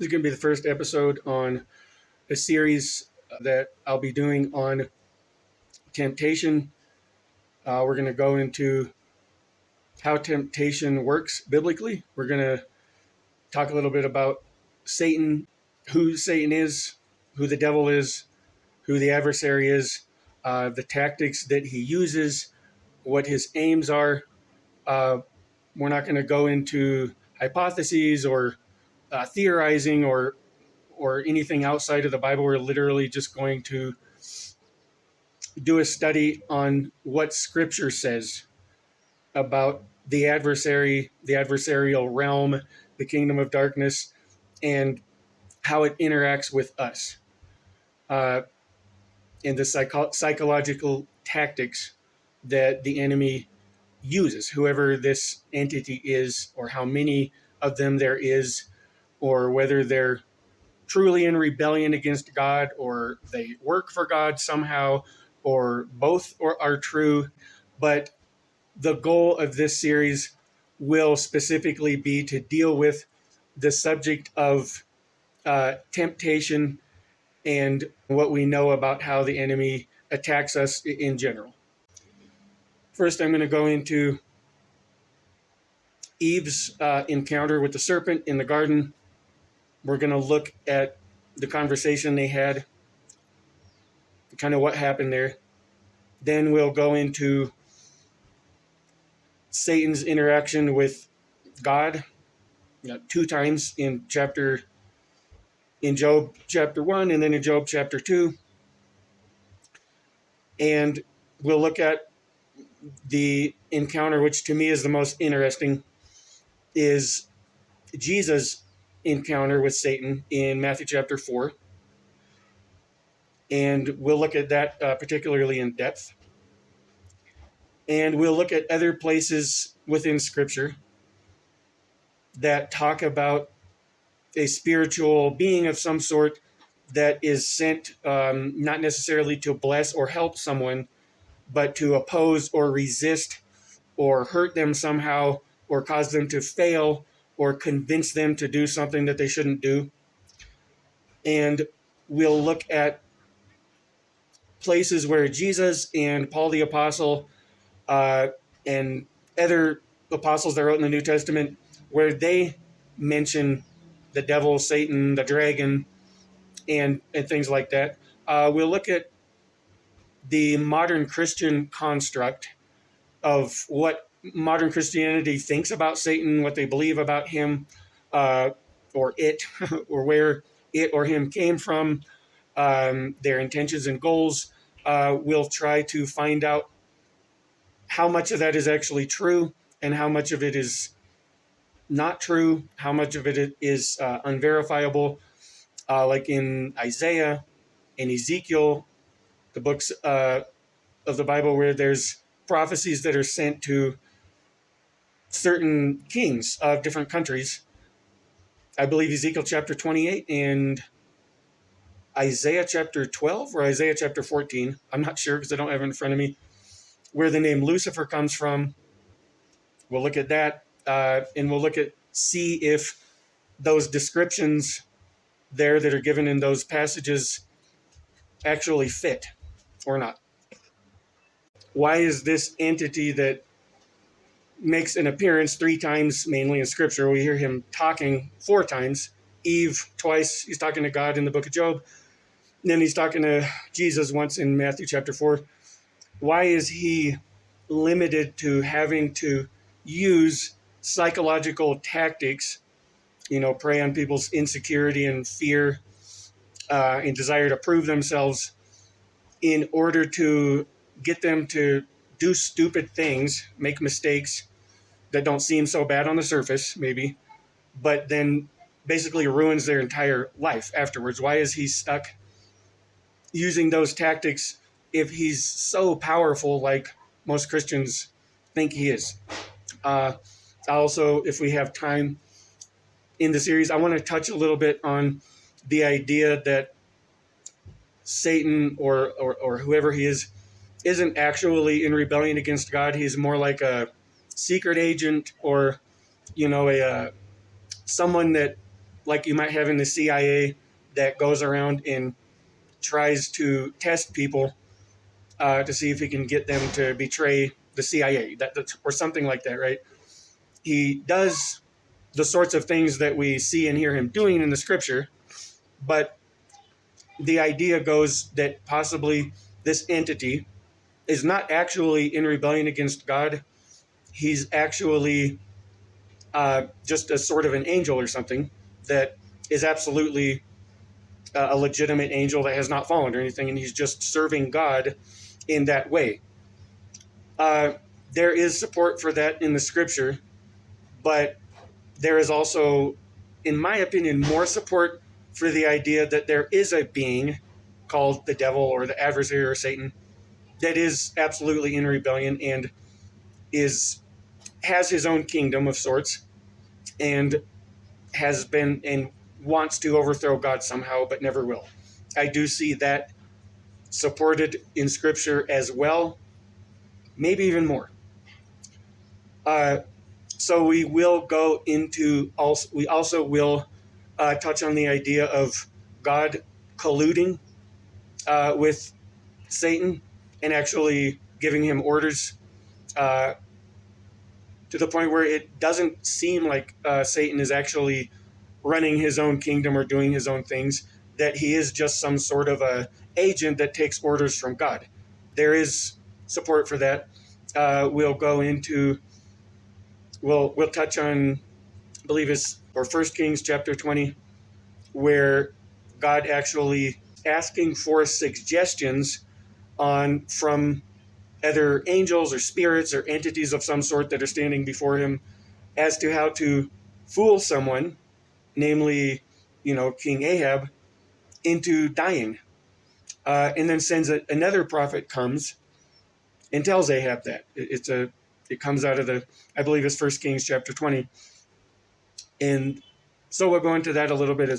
This is going to be the first episode on a series that I'll be doing on temptation. We're going to go into how temptation works biblically. We're going to talk a little bit about Satan, who Satan is, who the devil is, who the adversary is, the tactics that he uses, what his aims are. We're not going to go into hypotheses or theorizing or anything outside of the Bible. We're literally just going to do a study on what Scripture says about the adversary, the adversarial realm, the kingdom of darkness, and how it interacts with us, and the psychological tactics that the enemy uses, whoever this entity is, or how many of them there is, or whether they're truly in rebellion against God, or they work for God somehow, or both are true. But the goal of this series will specifically be to deal with the subject of temptation and what we know about how the enemy attacks us in general. First, I'm going to go into Eve's encounter with the serpent in the garden. We're going to look at the conversation they had, kind of what happened there. Then we'll go into Satan's interaction with God, two times in Job chapter 1 and then in Job chapter 2. And we'll look at the encounter, which to me is the most interesting, is Jesus' encounter with Satan in Matthew chapter 4. And we'll look at that particularly in depth. And we'll look at other places within Scripture that talk about a spiritual being of some sort that is sent not necessarily to bless or help someone, but to oppose or resist or hurt them somehow, or cause them to fail, or convince them to do something that they shouldn't do. And we'll look at places where Jesus and Paul the Apostle and other apostles that wrote in the New Testament, where they mention the devil, Satan, the dragon, and things like that. We'll look at the modern Christian construct of what modern Christianity thinks about Satan, what they believe about him, or it, or where it or him came from, their intentions and goals. We'll try to find out how much of that is actually true and how much of it is not true, how much of it is unverifiable, like in Isaiah and Ezekiel, the books of the Bible where there's prophecies that are sent to certain kings of different countries. I believe Ezekiel chapter 28 and Isaiah chapter 12 or Isaiah chapter 14. I'm not sure because I don't have it in front of me, where the name Lucifer comes from. We'll look at that, and we'll see if those descriptions there that are given in those passages actually fit or not. Why is this entity that makes an appearance 3 times, mainly in Scripture? We hear him talking 4 times. Eve twice, he's talking to God in the book of Job. And then he's talking to Jesus once in Matthew chapter 4. Why is he limited to having to use psychological tactics, prey on people's insecurity and fear and desire to prove themselves in order to get them to do stupid things, make mistakes that don't seem so bad on the surface, maybe, but then basically ruins their entire life afterwards? Why is he stuck using those tactics if he's so powerful like most Christians think he is? Also, if we have time in the series, I want to touch a little bit on the idea that Satan or whoever he is isn't actually in rebellion against God. He's more like a secret agent, or someone that like you might have in the CIA that goes around and tries to test people to see if he can get them to betray the CIA, or something like that, right? He does the sorts of things that we see and hear him doing in the scripture, but the idea goes that possibly this entity is not actually in rebellion against God. He's actually just a sort of an angel or something that is absolutely a legitimate angel that has not fallen or anything, and he's just serving God in that way. Uh, there is support for that in the scripture, but there is also, in my opinion, more support for the idea that there is a being called the devil or the adversary or Satan that is absolutely in rebellion and has his own kingdom of sorts, and has been and wants to overthrow God somehow, but never will. I do see that supported in scripture as well, maybe even more. So we will go into we also will touch on the idea of God colluding with Satan and actually giving him orders uh, to the point where it doesn't seem like Satan is actually running his own kingdom or doing his own things, that he is just some sort of a agent that takes orders from God. There is support for that. We'll go into, we'll touch on, I believe it's, or 1 Kings chapter 20, where God actually asking for suggestions on from either angels or spirits or entities of some sort that are standing before him as to how to fool someone, namely, King Ahab, into dying. And then sends another prophet comes and tells Ahab that. It comes out of I believe it's 1 Kings chapter 20. And so we'll go into that a little bit as well.